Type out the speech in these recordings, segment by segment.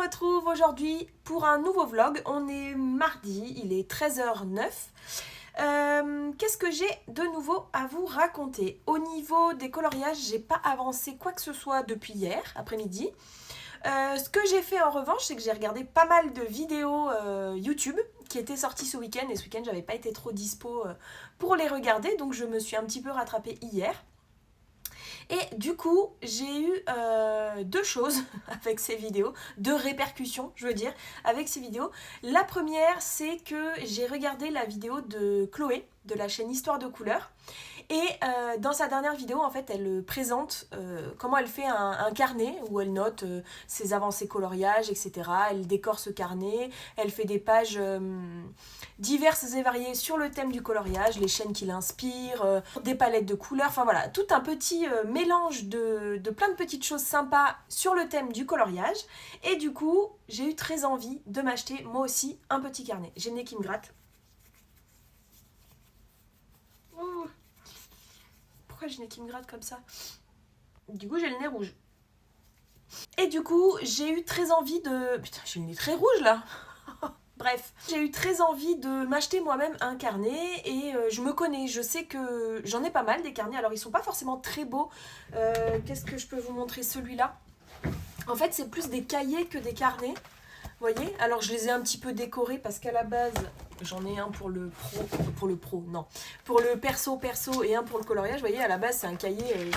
retrouve aujourd'hui pour un nouveau vlog. On est mardi, il est 13h09. Qu'est-ce que j'ai de nouveau à vous raconter? Au niveau des coloriages, j'ai pas avancé quoi que ce soit depuis hier après-midi. Ce que j'ai fait en revanche, c'est que j'ai regardé pas mal de vidéos YouTube qui étaient sorties ce week-end. Et ce week-end, j'avais pas été trop dispo pour les regarder, donc je me suis un petit peu rattrapée hier. Et du coup, j'ai eu deux choses avec ces vidéos, deux répercussions, je veux dire, avec ces vidéos. La première, c'est que j'ai regardé la vidéo de Chloé, de la chaîne Histoire de couleurs. Et dans sa dernière vidéo, en fait, elle présente comment elle fait un carnet où elle note ses avancées coloriage, etc. Elle décore ce carnet, elle fait des pages diverses et variées sur le thème du coloriage, les chaînes qui l'inspirent, des palettes de couleurs, enfin voilà, tout un petit mélange de plein de petites choses sympas sur le thème du coloriage. Et du coup, j'ai eu très envie de m'acheter moi aussi un petit carnet. J'ai le nez qui me gratte. Ouh. Pourquoi j'ai le nez qui me gratte comme ça? Du coup, j'ai le nez rouge. Et du coup, j'ai eu très envie de... Putain, j'ai le nez très rouge là. Bref, j'ai eu très envie de m'acheter moi-même un carnet et je me connais, je sais que j'en ai pas mal des carnets. Alors, ils sont pas forcément très beaux. Qu'est-ce que je peux vous montrer? Celui-là. En fait, c'est plus des cahiers que des carnets. Vous voyez? Alors, je les ai un petit peu décorés parce qu'à la base, j'en ai un pour le pour le perso et un pour le coloriage. Vous voyez, à la base, c'est un cahier,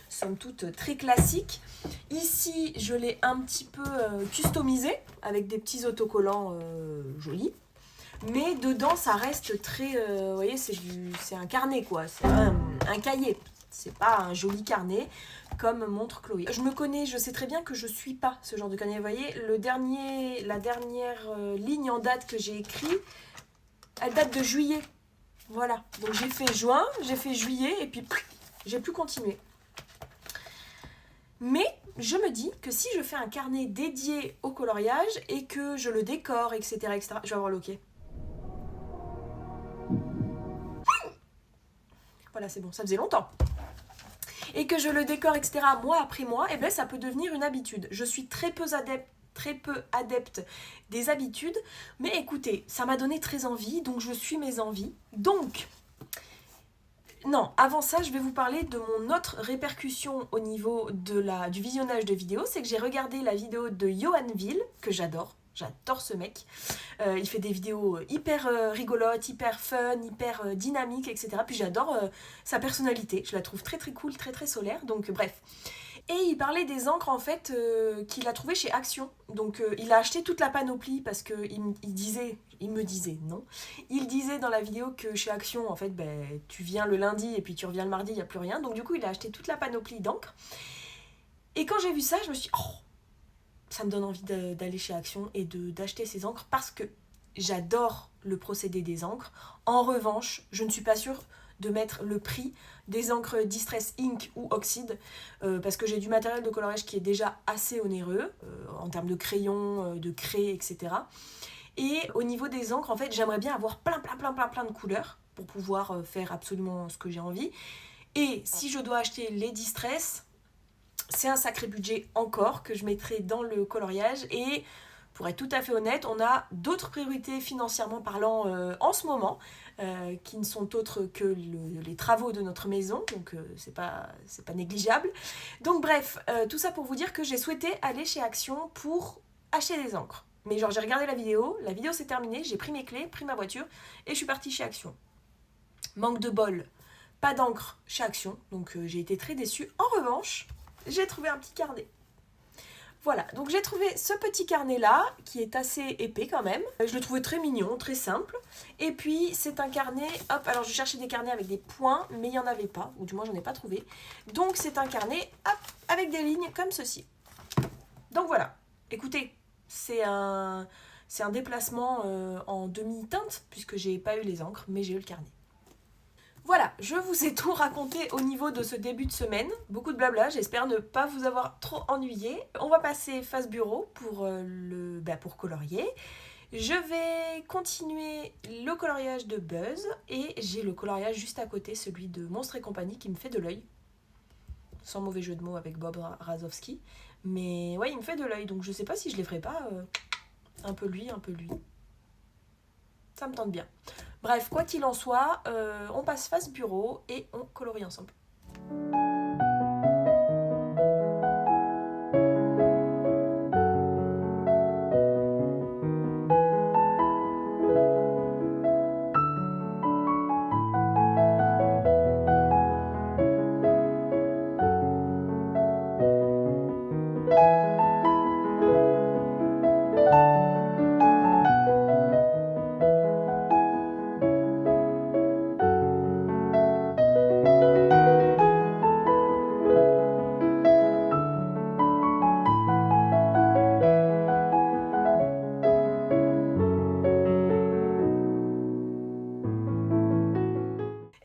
somme toute, très classique. Ici, je l'ai un petit peu customisé avec des petits autocollants jolis. Mais dedans, ça reste très... vous voyez, c'est un carnet, quoi. C'est un cahier. C'est pas un joli carnet comme montre Chloé. Je me connais, je sais très bien que je suis pas ce genre de carnet. Vous voyez, la dernière ligne en date que j'ai écrite, elle date de juillet. Voilà. Donc j'ai fait juin, j'ai fait juillet et puis j'ai plus continué. Mais je me dis que si je fais un carnet dédié au coloriage et que je le décore, etc., je vais avoir le OK. Voilà, c'est bon, ça faisait longtemps. Et que je le décore, etc., mois après mois, et bien ça peut devenir une habitude. Je suis très peu adepte des habitudes, mais écoutez, ça m'a donné très envie, donc je suis mes envies. Donc, non, avant ça, je vais vous parler de mon autre répercussion au niveau du visionnage de vidéos, c'est que j'ai regardé la vidéo de Johan Ville, que j'adore. J'adore ce mec. Il fait des vidéos hyper rigolotes, hyper fun, hyper dynamiques, etc. Puis j'adore sa personnalité. Je la trouve très très cool, très très solaire. Donc bref. Et il parlait des encres en fait qu'il a trouvées chez Action. Donc il a acheté toute la panoplie parce qu'il me disait dans la vidéo que chez Action en fait tu viens le lundi et puis tu reviens le mardi, il n'y a plus rien. Donc du coup il a acheté toute la panoplie d'encre. Et quand j'ai vu ça, je me suis dit ça me donne envie d'aller chez Action et d'acheter ces encres parce que j'adore le procédé des encres. En revanche, je ne suis pas sûre de mettre le prix des encres Distress Ink ou Oxide parce que j'ai du matériel de coloriage qui est déjà assez onéreux en termes de crayons, de craie, etc. Et au niveau des encres, en fait, j'aimerais bien avoir plein de couleurs pour pouvoir faire absolument ce que j'ai envie. Et si je dois acheter les Distress, c'est un sacré budget encore que je mettrai dans le coloriage et pour être tout à fait honnête, on a d'autres priorités financièrement parlant en ce moment qui ne sont autres que les travaux de notre maison, donc c'est pas négligeable. Donc bref, tout ça pour vous dire que j'ai souhaité aller chez Action pour acheter des encres. Mais genre j'ai regardé la vidéo s'est terminée, j'ai pris mes clés, pris ma voiture et je suis partie chez Action. Manque de bol, pas d'encre chez Action, donc j'ai été très déçue. En revanche, j'ai trouvé un petit carnet. Voilà, donc j'ai trouvé ce petit carnet-là, qui est assez épais quand même. Je le trouvais très mignon, très simple. Et puis, c'est un carnet... Hop, alors je cherchais des carnets avec des points, mais il n'y en avait pas, ou du moins, j'en ai pas trouvé. Donc, c'est un carnet, hop, avec des lignes comme ceci. Donc, voilà. Écoutez, c'est un déplacement en demi-teinte, puisque j'ai pas eu les encres, mais j'ai eu le carnet. Voilà, je vous ai tout raconté au niveau de ce début de semaine. Beaucoup de blabla, j'espère ne pas vous avoir trop ennuyé. On va passer face bureau pour colorier. Je vais continuer le coloriage de Buzz et j'ai le coloriage juste à côté, celui de Monstres et compagnie qui me fait de l'œil. Sans mauvais jeu de mots avec Bob Razowski. Mais ouais, il me fait de l'œil, donc je sais pas si je les ferai pas un peu lui, un peu lui. Ça me tente bien. Bref, quoi qu'il en soit, on passe face bureau et on colorie ensemble.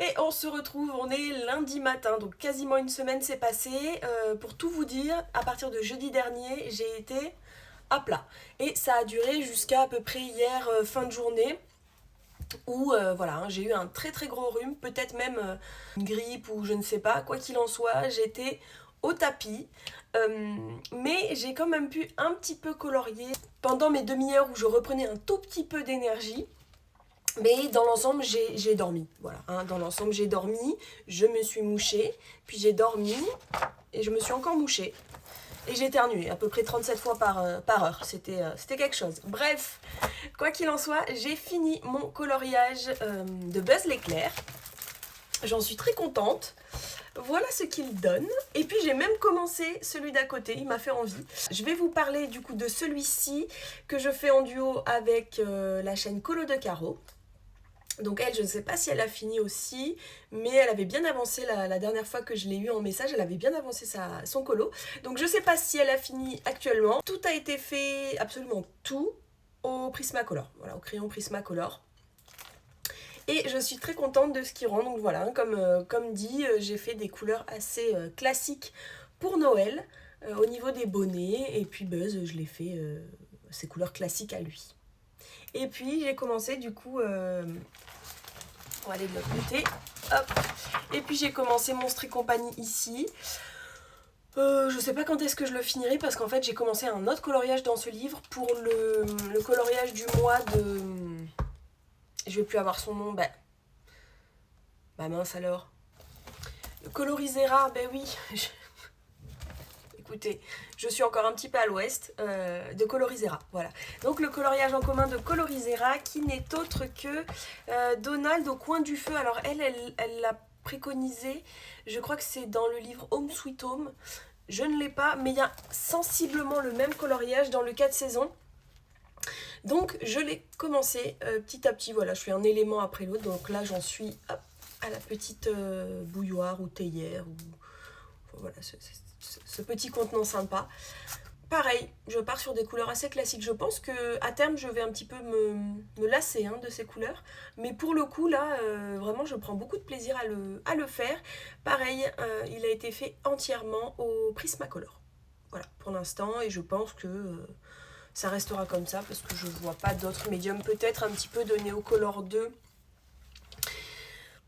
Et on se retrouve, on est lundi matin, donc quasiment une semaine s'est passée. Pour tout vous dire, à partir de jeudi dernier, j'ai été à plat. Et ça a duré jusqu'à à peu près hier fin de journée, où voilà, hein, j'ai eu un très très gros rhume, peut-être même une grippe ou je ne sais pas. Quoi qu'il en soit, j'étais au tapis. Mais j'ai quand même pu un petit peu colorier pendant mes demi-heures où je reprenais un tout petit peu d'énergie. Mais dans l'ensemble, j'ai dormi. Voilà, hein, dans l'ensemble, j'ai dormi, je me suis mouchée, puis j'ai dormi et je me suis encore mouchée. Et j'ai éternué à peu près 37 fois par heure. C'était quelque chose. Bref, quoi qu'il en soit, j'ai fini mon coloriage de Buzz l'éclair. J'en suis très contente. Voilà ce qu'il donne. Et puis j'ai même commencé celui d'à côté, il m'a fait envie. Je vais vous parler du coup de celui-ci que je fais en duo avec la chaîne Colo de Caro. Donc elle, je ne sais pas si elle a fini aussi, mais elle avait bien avancé la dernière fois que je l'ai eu en message, elle avait bien avancé son colo. Donc je ne sais pas si elle a fini actuellement. Tout a été fait, absolument tout, au Prismacolor, voilà, au crayon Prismacolor. Et je suis très contente de ce qui rend, donc voilà, comme dit, j'ai fait des couleurs assez classiques pour Noël, au niveau des bonnets, et puis Buzz, je l'ai fait ses couleurs classiques à lui. Et puis j'ai commencé du coup, on va aller de l'autre côté, hop, et puis j'ai commencé Monstres et compagnie ici. Je sais pas quand est-ce que je le finirai parce qu'en fait j'ai commencé un autre coloriage dans ce livre pour le coloriage du mois de... Je vais plus avoir son nom, bah mince alors. Le Colorisera, ben oui. Écoutez, je suis encore un petit peu à l'ouest de Colorisera, voilà. Donc le coloriage en commun de Colorisera qui n'est autre que Donald au coin du feu. Alors elle l'a préconisé, je crois que c'est dans le livre Home Sweet Home. Je ne l'ai pas, mais il y a sensiblement le même coloriage dans le 4 saisons. Donc je l'ai commencé petit à petit, voilà, je fais un élément après l'autre. Donc là j'en suis hop, à la petite bouilloire ou théière, ou voilà, ce petit contenant sympa. Pareil, je pars sur des couleurs assez classiques. Je pense qu'à terme, je vais un petit peu me lasser de ces couleurs. Mais pour le coup, là, vraiment, je prends beaucoup de plaisir à le faire. Pareil, il a été fait entièrement au Prismacolor. Voilà, pour l'instant. Et je pense que ça restera comme ça parce que je ne vois pas d'autres médiums. Peut-être un petit peu de Neocolor 2.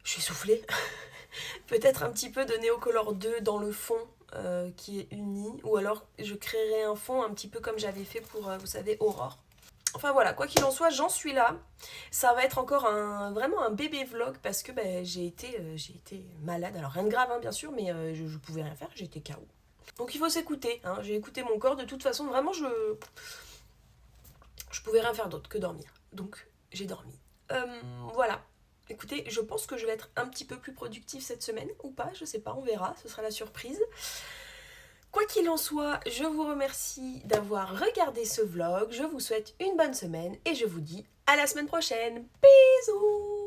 Je suis soufflée. Peut-être un petit peu de Neocolor 2 dans le fond qui est uni. Ou alors je créerai un fond un petit peu comme j'avais fait pour, vous savez, Aurore. Enfin voilà, quoi qu'il en soit, j'en suis là. Ça va être encore vraiment un bébé vlog parce que j'ai été malade. Alors rien de grave bien sûr, mais je pouvais rien faire, j'étais KO. Donc il faut s'écouter. J'ai écouté mon corps. De toute façon, vraiment, je pouvais rien faire d'autre que dormir. Donc j'ai dormi. Voilà. Écoutez, je pense que je vais être un petit peu plus productive cette semaine, ou pas, je sais pas, on verra, ce sera la surprise. Quoi qu'il en soit, je vous remercie d'avoir regardé ce vlog, je vous souhaite une bonne semaine et je vous dis à la semaine prochaine. Bisous!